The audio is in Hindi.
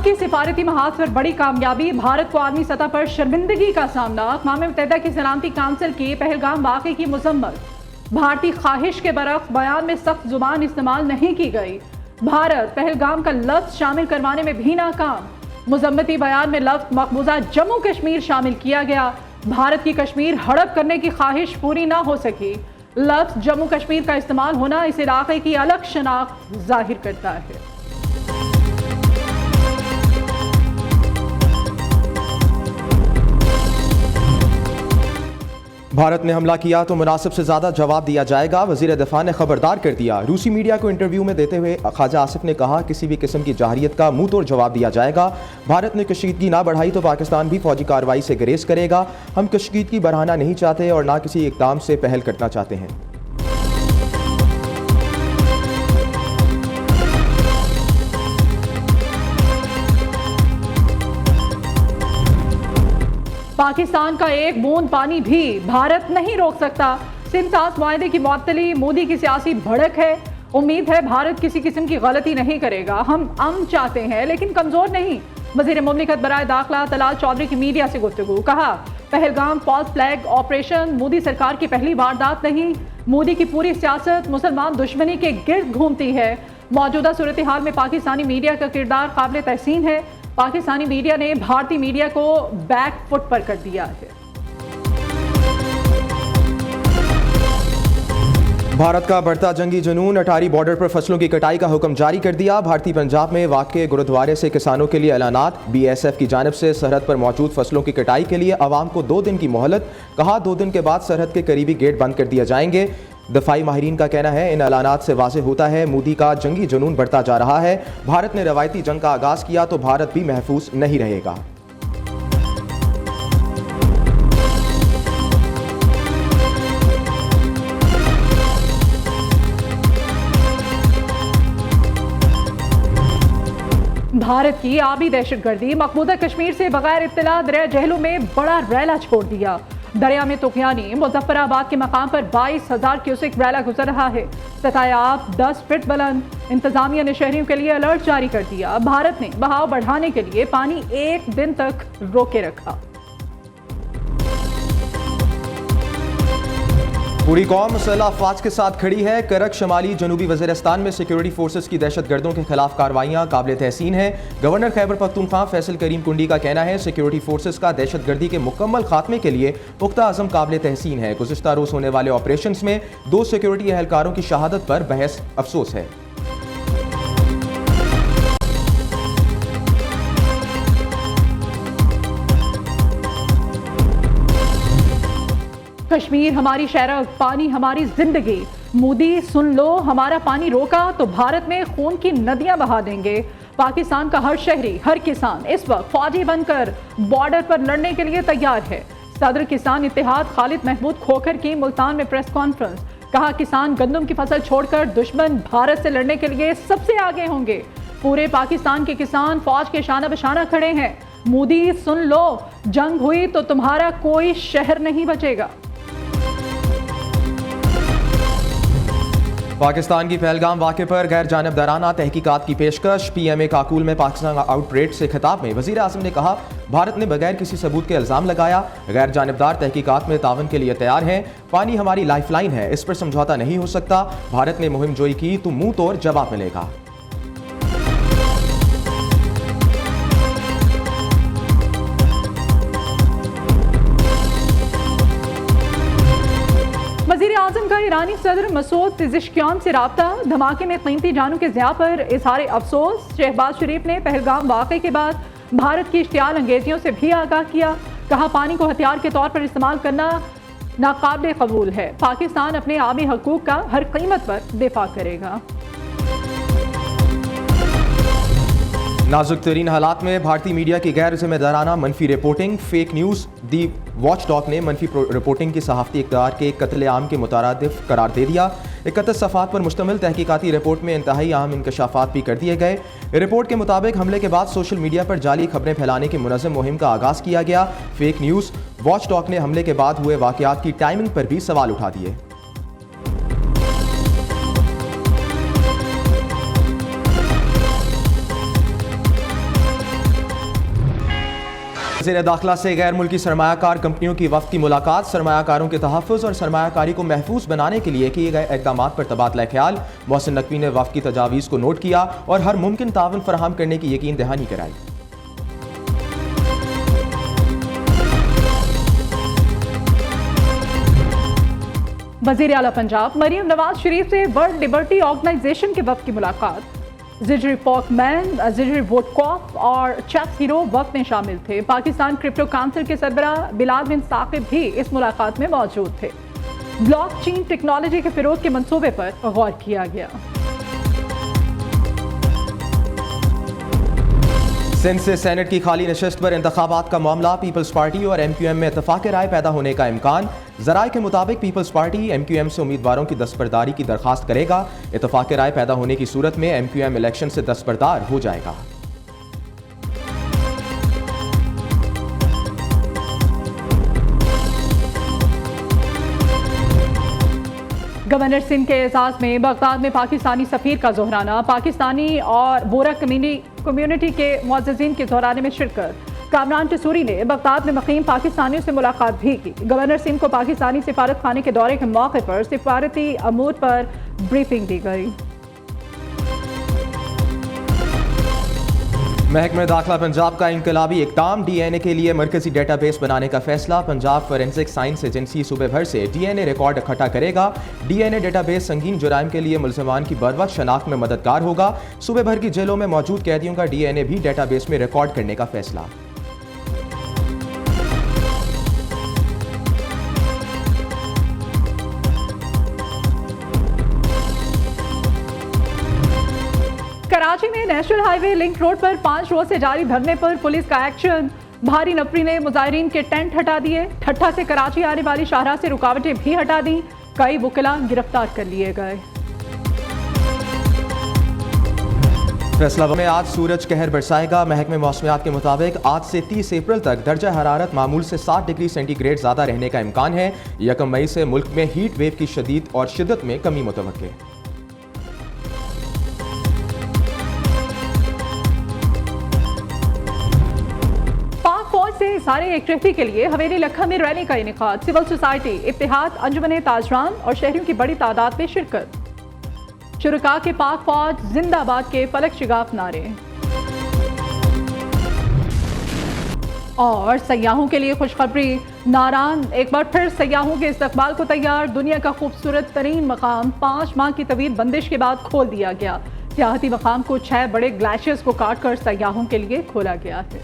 की सिफारती महाज पर बड़ी कामयाबी, भारत को आलमी सतह पर शर्मिंदगी का सामना। अक़वाम मुत्तहिदा की सलामती काउंसिल की पहलगाम वाक़े की मज़म्मत। भारतीय ख्वाहिश के बरक्स बयान में सख्त जुबान इस्तेमाल नहीं की गई। भारत पहलगाम का लफ्ज़ शामिल करवाने में भी नाकाम। मुज़म्मती बयान में लफ्ज़ मकबूजा जम्मू कश्मीर शामिल किया गया। भारत की कश्मीर हड़प करने की ख्वाहिश पूरी ना हो सकी। लफ्ज़ जम्मू कश्मीर का इस्तेमाल होना इस इलाके की अलग शनाख्त जाहिर करता है। भारत ने हमला किया तो मुनासिब से ज़्यादा जवाब दिया जाएगा, वज़ीर दिफ़ा ने खबरदार कर दिया। रूसी मीडिया को इंटरव्यू में देते हुए ख्वाजा आसिफ ने कहा, किसी भी किस्म की जहारियत का मुंह तोड़ जवाब दिया जाएगा। भारत ने कशीदगी ना बढ़ाई तो पाकिस्तान भी फौजी कार्रवाई से गुरेज करेगा। हम कशीदगी बढ़ाना नहीं चाहते और ना किसी इक़दाम से पहल करना चाहते हैं। पाकिस्तान का एक बूंद पानी भी भारत नहीं रोक सकता। सिंध-सास मुआहदे की मुअत्तली मोदी की सियासी भड़क है। उम्मीद है भारत किसी किस्म की गलती नहीं करेगा। हम अमन चाहते हैं लेकिन कमजोर नहीं। वज़ीर मुमलिकत बराए दाखिला तलाल चौधरी की मीडिया से गुफ्तगू। कहा, Pahalgam false flag operation Modi सरकार की पहली वारदात नहीं। मोदी की पूरी सियासत मुसलमान दुश्मनी के गिर्द घूमती है। मौजूदा सूरत हाल में पाकिस्तानी मीडिया का किरदार काबिल तहसीन है। पाकिस्तानी मीडिया ने भारतीय मीडिया को बैक फुट पर कर दिया है। भारत का बढ़ता जंगी जुनून, अटारी बॉर्डर पर फसलों की कटाई का हुक्म जारी कर दिया। भारतीय पंजाब में वाक़े गुरुद्वारे से किसानों के लिए ऐलानात। BSF की जानिब से सरहद पर मौजूद फसलों की कटाई के लिए अवाम को 2 दिन की मोहलत। कहा, 2 दिन के बाद सरहद के करीबी गेट बंद कर दिए जाएंगे। दफाई माहिरीन का कहना है, इन ऐलानात से वाज़ेह होता है मोदी का जंगी जुनून बढ़ता जा रहा है। भारत ने रवायती जंग का आगाज़ किया तो भारत भी महफूज नहीं रहेगा। भारत की आबी दहशतगर्दी, मकबूजा कश्मीर से बगैर इत्तला दरिया जहलू में बड़ा रैला छोड़ दिया। दरिया में तुगयानी मुजफ्फराबाद के मकाम पर 22,000 क्यूसेक रैला गुजर रहा है। सतह आब 10 फीट बुलंद। इंतजामिया ने शहरियों के लिए अलर्ट जारी कर दिया। भारत ने बहाव बढ़ाने के लिए पानी 1 दिन तक रोके रखा। पूरी कौम मुसल्लह अफवाज के साथ खड़ी है। करक शमाली जनूबी वज़ीरिस्तान में सिक्योरिटी फोर्सेस की दहशतगर्दों के खिलाफ कार्रवाइयाँ काबिल तहसीन है। गवर्नर खैबर पख्तूनख्वा फैसल करीम कुंडी का कहना है, सिक्योरिटी फोर्सेस का दहशतगर्दी के मुकम्मल खात्मे के लिए पुख्ता अज़म काबिल तहसीन है। गुज़िश्ता रोज़ होने वाले ऑपरेशन में 2 सिक्योरिटी एहलकारों की शहादत पर बहस अफसोस है। कश्मीर हमारी शरफ, पानी हमारी जिंदगी। मोदी सुन लो, हमारा पानी रोका तो भारत में खून की नदियां बहा देंगे। पाकिस्तान का हर शहरी, हर किसान इस वक्त फौजी बनकर बॉर्डर पर लड़ने के लिए तैयार है। सदर किसान इत्तेहाद खालिद महमूद खोखर की मुल्तान में प्रेस कॉन्फ्रेंस। कहा, किसान गंदम की फसल छोड़कर दुश्मन भारत से लड़ने के लिए सबसे आगे होंगे। पूरे पाकिस्तान के किसान फौज के शाना बशाना खड़े हैं। मोदी सुन लो, जंग हुई तो तुम्हारा कोई शहर नहीं बचेगा। पाकिस्तान की पहलगाम वाक़े पर गैर जानिबदाराना तहकीकात की पेशकश। PMA काकूल में पाकिस्तान आउटरेट से खिताब में वज़ीर आज़म ने कहा, भारत ने बगैर किसी सबूत के इल्ज़ाम लगाया। गैर जानिबदार तहकीकात में तावन के लिए तैयार हैं। पानी हमारी लाइफलाइन है, इस पर समझौता नहीं हो सकता। भारत ने मुहिम जोई की तो मुंह तोड़ जवाब मिलेगा। वज़ीर आज़म का ईरानी सदर मसूद पिज़ेश्कियान से राब्ता। धमाके में कीमती जानों के ज़िया पर इज़हार अफसोस। शहबाज शरीफ ने पहलगाम वाक़े के बाद भारत की इश्तियाल अंगेजियों से भी आगाह किया। कहा, पानी को हथियार के तौर पर इस्तेमाल करना नाकाबिल कबूल है। पाकिस्तान अपने आबी हकूक़ का हर कीमत पर दिफा करेगा। नाजुक तरीन हालात में भारतीय मीडिया की गैर जिम्मेदाराना मनफी रिपोर्टिंग, फेक न्यूज़। दी वॉच डॉग ने मनफी रिपोर्टिंग की सहाफ़ती इक़्तिदार के कत्ल-ए-आम के मुतरादिफ करार दे दिया। 31 सफ़ात पर मुश्तमिल तहकीकाती रिपोर्ट में इंतहाई अहम इंकशाफात भी कर दिए गए। रिपोर्ट के मुताबिक हमले के बाद सोशल मीडिया पर जाली खबरें फैलाने की मुनज़्ज़म मुहिम का आगाज़ किया गया। Fake news. वॉच डॉग ने हमले के बाद हुए वाक़यात की टाइमिंग पर भी सवाल उठा दिए। वज़ीर दाखिला से गैर मुल्की सरमायाकार कंपनियों की वफ़द की मुलाकात। सरमायाकारों के तहफ़्फ़ुज़ और सरमायाकारी को महफूज बनाने के लिए किए गए इक़दाम पर तबादला ख्याल। मोहसिन नकवी ने वफ़द की तजावीज़ को नोट किया और हर मुमकिन तावन फराहम करने की यकीन दहानी कराई। वज़ीर आला पंजाब मरीम नवाज शरीफ से वर्ल्ड लिबर्टी ऑर्गेनाइजेशन के वफ़द की मुलाकात। जिजरी पॉकमैन, जिजरी वोटकॉफ और चेस हीरो वक्त में शामिल थे। पाकिस्तान क्रिप्टो काउंसिल के सरबराह बिलाल बिन साकिब भी इस मुलाकात में मौजूद थे। ब्लॉकचेन टेक्नोलॉजी के फिरोग के मंसूबे पर गौर किया गया। सिंध से सेनेट की खाली नशस्त पर इंतखाबात का मामला। पीपल्स पार्टी और MQM में इत्तफाक राय पैदा होने का इम्कान। ज़राए के मुताबिक पीपल्स पार्टी MQM से उम्मीदवारों की दस्तबरदारी की दरख्वास्त करेगा। इत्तफाक राय पैदा होने की सूरत में MQM इलेक्शन से दस्तबरदार हो जाएगा। गवर्नर सिंध के एजाज में बगदाद में पाकिस्तानी सफीर का जोहराना। पाकिस्तानी और बोरा कम्युनिटी के मुअज़्ज़िज़ीन के जोहराने में शिरकत। कामरान टसूरी ने बगदाद में मुक़ीम पाकिस्तानियों से मुलाकात भी की। गवर्नर सिंध को पाकिस्तानी सिफारत खाने के दौरे के मौके पर सिफारती अमूर पर ब्रीफिंग दी गई। महकमा दाखिला पंजाब का इनकलाबी इक़दाम। DNA के लिए मरकजी डेटाबेस बनाने का फैसला। पंजाब फॉरेंसिक साइंस एजेंसी सूबे भर से DNA रिकॉर्ड इकट्ठा करेगा। DNA डेटाबेस संगीन जुराइम के लिए मुल्ज़िमान की बरवक्त शनाख्त में मददगार होगा। सूबे भर की जेलों में मौजूद कैदियों का DNA भी डेटाबेस में रिकॉर्ड करने का फैसला। कराची में नेशनल हाईवे लिंक रोड पर 5 रोज से जारी धरने पर पुलिस का एक्शन। भारी नफरी ने मुजाहिरीन के टेंट हटा दिए। ठट्ठा से कराची आने वाली शाहराह से रुकावटें भी हटा दी। कई वकीला गिरफ्तार कर लिए गए। फैसलाबाद में आज सूरज कहर बरसाएगा। महकमे मौसमियात के मुताबिक आज से 30 अप्रैल तक दर्जा हरारत मामूल से 7 डिग्री सेंटीग्रेड ज़्यादा रहने का इम्कान है। 1 मई से मुल्क में हीट वेव की शदीद और शिद्दत में कमी मुतवक्के। से सारे एक्टिविटी के लिए हवेली लखा में रैली का इनेकाद। सिविल सोसाइटी, इत्तेहाद, अंजुमन ताजरान और शहरियों की बड़ी तादाद में शिरकत। शुरका के पाक फौज जिंदाबाद के फलक शिगाफ नारे। और सयाहों के लिए खुशखबरी। नारान एक बार फिर सयाहों के इस्तकबाल को तैयार। दुनिया का खूबसूरत तरीन मकाम 5 माह की तवील बंदिश के बाद खोल दिया गया। सियाहती मकाम को 6 बड़े ग्लेशियर्स को काट कर सयाहों के लिए खोला गया है।